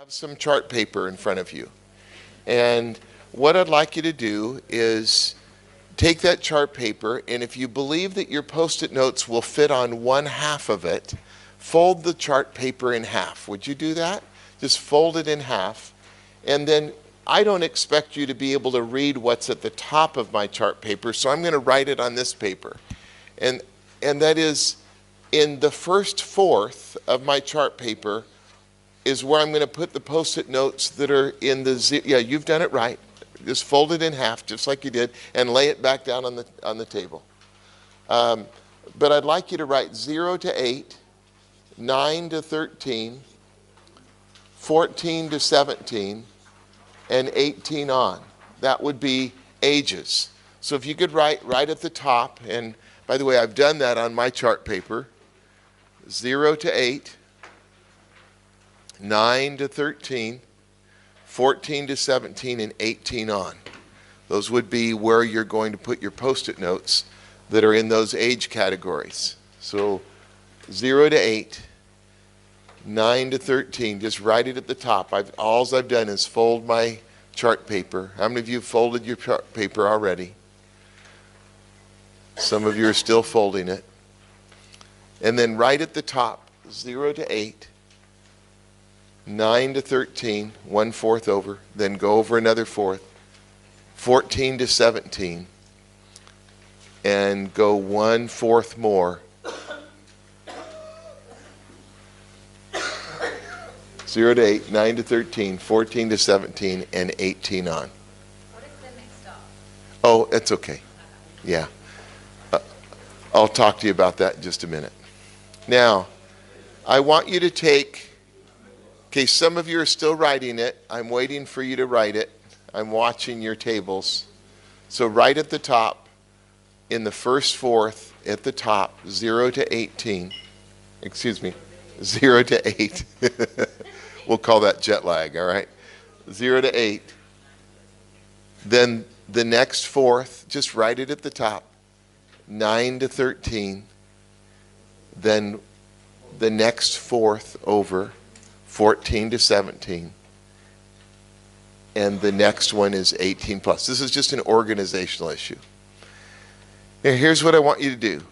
Have some chart paper in front of you. And what I'd like you to do is take that chart paper, and if you believe that your Post-it notes will fit on one half of it, fold the chart paper in half. Would you do that? Just fold it in half. And then I don't expect you to be able to read what's at the top of my chart paper, so I'm going to write it on this paper. And that is, in the first fourth of my chart paper is where I'm going to put the Post-it notes that are in the, yeah, you've done it right. Just fold it in half, just like you did, and lay it back down on the table. But I'd like you to write 0 to 8, 9 to 13, 14 to 17, and 18 on. That would be ages. So if you could write right at the top, and by the way, I've done that on my chart paper, 0 to 8, 9 to 13, 14 to 17, and 18 on. Those would be where you're going to put your Post-it notes that are in those age categories. So 0 to 8, 9 to 13, just write it at the top. All I've done is fold my chart paper. How many of you have folded your chart paper already? Some of you are still folding it. And then right at the top, 0 to 8, 9 to 13, 1/4 over, then go over another fourth, 14 to 17, and go 1/4 more. 0 to 8, 9 to 13, 14 to 17, and 18 on. What if they're mixed up? Oh, that's okay. Yeah. I'll talk to you about that in just a minute. Now, I want you to take, okay, some of you are still writing it. I'm waiting for you to write it. I'm watching your tables. So right at the top, in the first fourth, at the top, 0 to 18, excuse me, 0 to 8. We'll call that jet lag, all right? 0 to 8. Then the next fourth, just write it at the top, 9 to 13. Then the next fourth over, 14 to 17. And the next one is 18 plus. This is just an organizational issue. Now here's what I want you to do.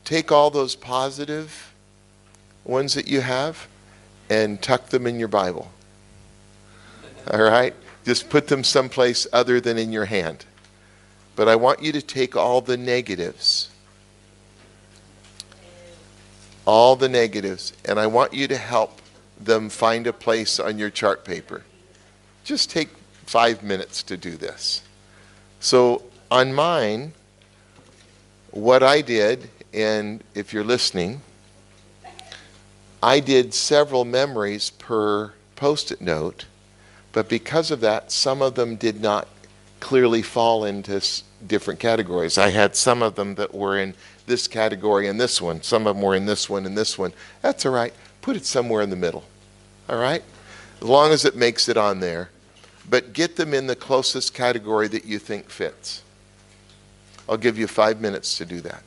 Take all those positive ones that you have and tuck them in your Bible. All right? Just put them someplace other than in your hand. But I want you to take all the negatives. All the negatives. And I want you to help them find a place on your chart paper. Just take 5 minutes to do this. So on mine, what I did, and if you're listening, I did several memories per Post-it note, but because of that, some of them did not clearly fall into different categories. I had some of them that were in this category and this one. Some of them were in this one and this one. That's all right. Put it somewhere in the middle. All right? As long as it makes it on there. But get them in the closest category that you think fits. I'll give you 5 minutes to do that.